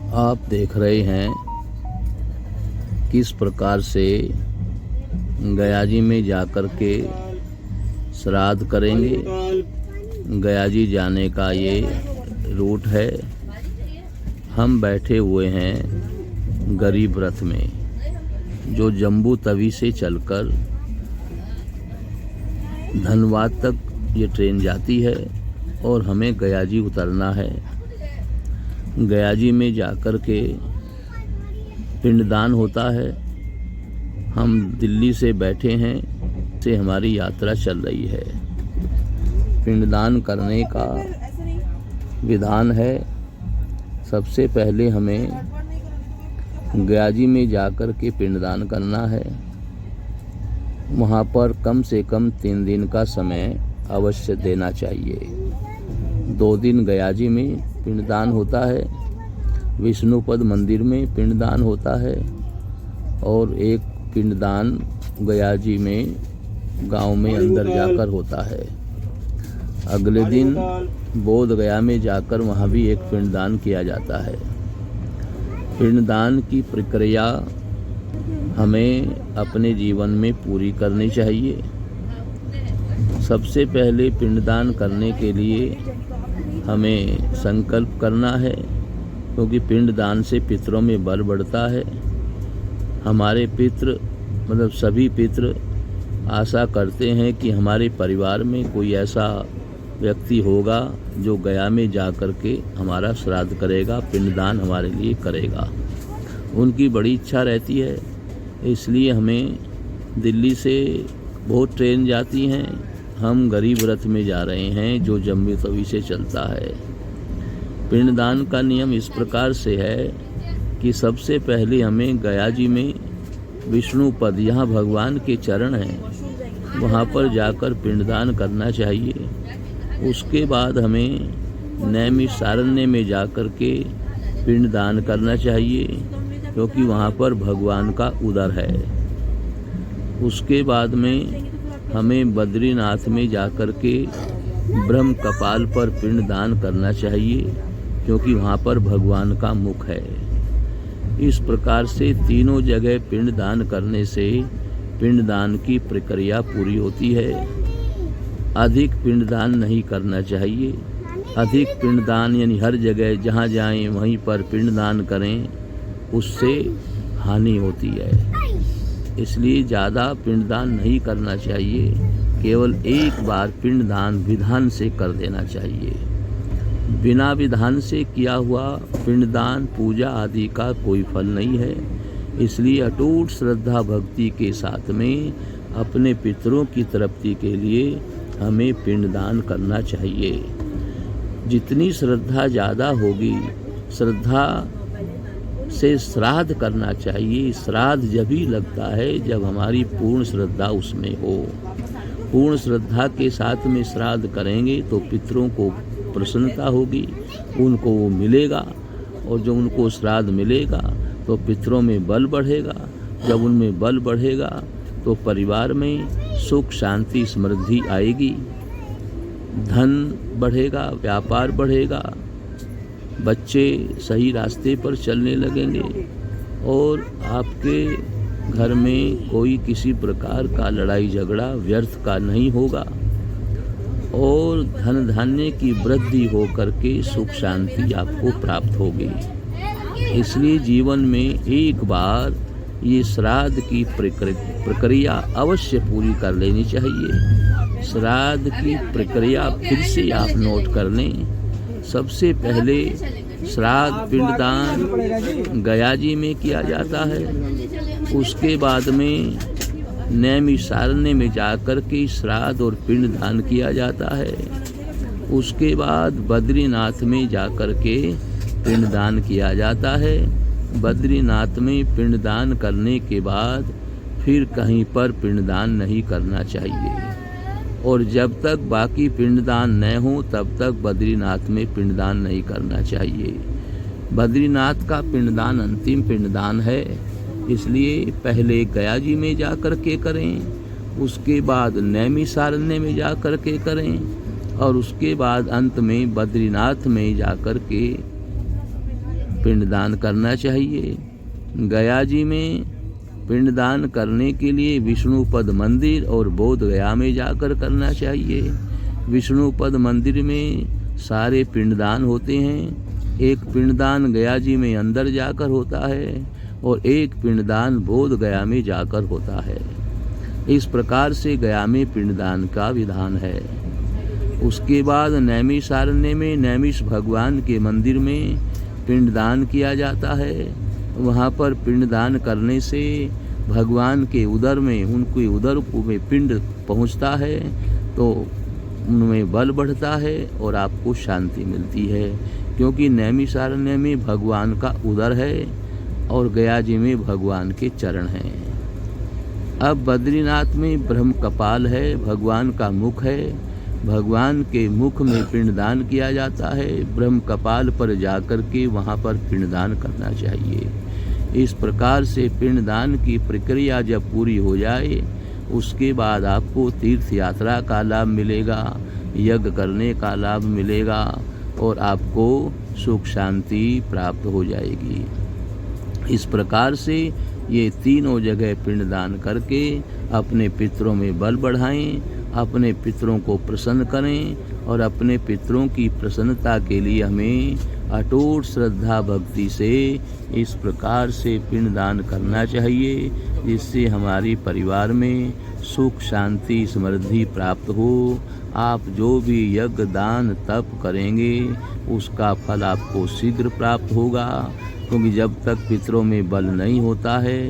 आप देख रहे हैं किस प्रकार से गया जी में जाकर के श्राद्ध करेंगे। गया जी जाने का ये रूट है। हम बैठे हुए हैं गरीब रथ में, जो जम्बू तवी से चलकर धनबाद तक ये ट्रेन जाती है और हमें गया जी उतरना है। गया जी में जाकर के पिंडदान होता है। हम दिल्ली से बैठे हैं, से हमारी यात्रा चल रही है। पिंडदान करने का विधान है, सबसे पहले हमें गया जी में जाकर के पिंडदान करना है। वहाँ पर कम से कम 3 दिन का समय अवश्य देना चाहिए। 2 दिन गया जी में पिंडदान होता है, विष्णुपद मंदिर में पिंडदान होता है और एक पिंडदान गया जी में गांव में अंदर जाकर होता है। अगले दिन बोध गया में जाकर वहाँ भी एक पिंडदान किया जाता है। पिंडदान की प्रक्रिया हमें अपने जीवन में पूरी करनी चाहिए। सबसे पहले पिंडदान करने के लिए हमें संकल्प करना है, क्योंकि पिंडदान से पितरों में बल बढ़ता है। हमारे पितृ मतलब सभी पितृ आशा करते हैं कि हमारे परिवार में कोई ऐसा व्यक्ति होगा जो गया में जा कर के हमारा श्राद्ध करेगा, पिंडदान हमारे लिए करेगा। उनकी बड़ी इच्छा रहती है। इसलिए हमें दिल्ली से बहुत ट्रेन जाती हैं। हम गरीब रथ में जा रहे हैं जो जम्मू तवी से चलता है। पिंडदान का नियम इस प्रकार से है कि सबसे पहले हमें गया जी में विष्णु पद, यहाँ भगवान के चरण हैं, वहाँ पर जाकर पिंडदान करना चाहिए। उसके बाद हमें नैमिषारण्य में जाकर के पिंडदान करना चाहिए, क्योंकि वहाँ पर भगवान का उदर है। उसके बाद में हमें बद्रीनाथ में जाकर के ब्रह्म कपाल पर पिंडदान करना चाहिए, क्योंकि वहाँ पर भगवान का मुख है। इस प्रकार से तीनों जगह पिंडदान करने से पिंडदान की प्रक्रिया पूरी होती है। अधिक पिंडदान नहीं करना चाहिए। अधिक पिंडदान यानी हर जगह जहाँ जाएं वहीं पर पिंडदान करें, उससे हानि होती है। इसलिए ज़्यादा पिंडदान नहीं करना चाहिए। केवल एक बार पिंडदान विधान से कर देना चाहिए। बिना विधान से किया हुआ पिंडदान पूजा आदि का कोई फल नहीं है। इसलिए अटूट श्रद्धा भक्ति के साथ में अपने पितरों की तृप्ति के लिए हमें पिंडदान करना चाहिए। जितनी श्रद्धा ज़्यादा होगी, श्रद्धा से श्राद्ध करना चाहिए। श्राद्ध जब ही लगता है जब हमारी पूर्ण श्रद्धा उसमें हो। पूर्ण श्रद्धा के साथ में श्राद्ध करेंगे तो पितरों को प्रसन्नता होगी, उनको वो मिलेगा, और जब उनको श्राद्ध मिलेगा तो पितरों में बल बढ़ेगा। जब उनमें बल बढ़ेगा तो परिवार में सुख शांति समृद्धि आएगी, धन बढ़ेगा, व्यापार बढ़ेगा, बच्चे सही रास्ते पर चलने लगेंगे और आपके घर में कोई किसी प्रकार का लड़ाई झगड़ा व्यर्थ का नहीं होगा और धन धान्य की वृद्धि होकर के सुख शांति आपको प्राप्त होगी। इसलिए जीवन में एक बार ये श्राद्ध की प्रक्रिया अवश्य पूरी कर लेनी चाहिए। श्राद्ध की प्रक्रिया फिर से आप नोट कर लें। सबसे पहले श्राद्ध पिंडदान गया जी में किया जाता है। उसके बाद में नैमिषारण्य में जाकर के श्राद्ध और पिंडदान किया जाता है। उसके बाद बद्रीनाथ में जाकर के पिंडदान किया जाता है। बद्रीनाथ में पिंडदान करने के बाद फिर कहीं पर पिंडदान नहीं करना चाहिए, और जब तक बाकी पिंडदान न हो तब तक बद्रीनाथ में पिंडदान नहीं करना चाहिए। बद्रीनाथ का पिंडदान अंतिम पिंडदान है, इसलिए पहले गया जी में जाकर के करें, उसके बाद नैमिषारण्य में जाकर के करें और उसके बाद अंत में बद्रीनाथ में जाकर के पिंडदान करना चाहिए। गया जी में पिंडदान करने के लिए विष्णुपद मंदिर और बोध गया में जाकर करना चाहिए। विष्णुपद मंदिर में सारे पिंडदान होते हैं। एक पिंडदान गया जी में अंदर जाकर होता है और एक पिंडदान बोध गया में जाकर होता है। इस प्रकार से गया में पिंडदान का विधान है। उसके बाद नैमिषारण्य में नैमिष भगवान के मंदिर में पिंडदान किया जाता है। वहाँ पर पिंडदान करने से भगवान के उदर में, उनके उदर में पिंड पहुँचता है तो उनमें बल बढ़ता है और आपको शांति मिलती है, क्योंकि नैमिषारण्य में भगवान का उदर है और गया जी में भगवान के चरण हैं। अब बद्रीनाथ में ब्रह्म कपाल है, भगवान का मुख है। भगवान के मुख में पिंडदान किया जाता है। ब्रह्म कपाल पर जाकर के वहाँ पर पिंडदान करना चाहिए। इस प्रकार से पिंडदान की प्रक्रिया जब पूरी हो जाए उसके बाद आपको तीर्थ यात्रा का लाभ मिलेगा, यज्ञ करने का लाभ मिलेगा और आपको सुख शांति प्राप्त हो जाएगी। इस प्रकार से ये तीनों जगह पिंडदान करके अपने पितरों में बल बढ़ाएं, अपने पितरों को प्रसन्न करें और अपने पितरों की प्रसन्नता के लिए हमें अटूट श्रद्धा भक्ति से इस प्रकार से पिंडदान करना चाहिए, जिससे हमारी परिवार में सुख शांति समृद्धि प्राप्त हो। आप जो भी यज्ञ दान तप करेंगे उसका फल आपको शीघ्र प्राप्त होगा, क्योंकि जब तक पितरों में बल नहीं होता है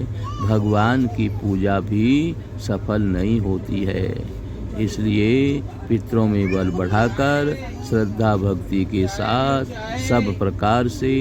भगवान की पूजा भी सफल नहीं होती है। इसलिए पितरों में बल बढ़ाकर श्रद्धा भक्ति के साथ सब प्रकार से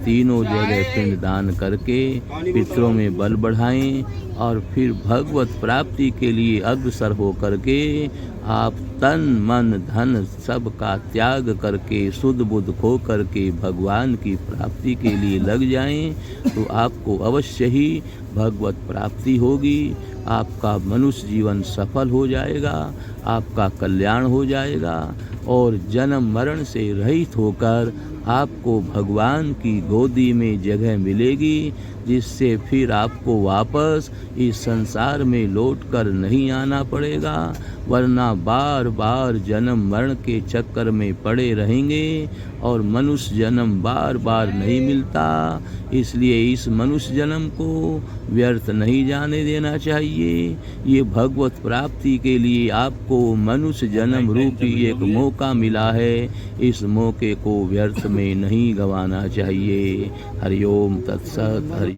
तीनों जगह पिंडदान करके पितरों में बल बढ़ाएं और फिर भगवत प्राप्ति के लिए अग्रसर हो करके आप तन मन धन सब का त्याग करके शुद्ध बुद्ध खो करके भगवान की प्राप्ति के लिए लग जाएं, तो आपको अवश्य ही भगवत प्राप्ति होगी। आपका मनुष्य जीवन सफल हो जाएगा, आपका कल्याण हो जाएगा और जन्म मरण से रहित होकर आपको भगवान की गोदी में जगह मिलेगी, जिससे फिर आपको वापस इस संसार में लौटकर नहीं आना पड़ेगा, वरना बार बार जन्म मरण के चक्कर में पड़े रहेंगे और मनुष्य जन्म बार बार नहीं मिलता। इसलिए इस मनुष्य जन्म को व्यर्थ नहीं जाने देना चाहिए। ये भगवत प्राप्ति के लिए आपको मनुष्य जन्म रूपी एक मौका मिला है, इस मौके को व्यर्थ में नहीं गंवाना चाहिए। हरि ओम तत्सत। हरि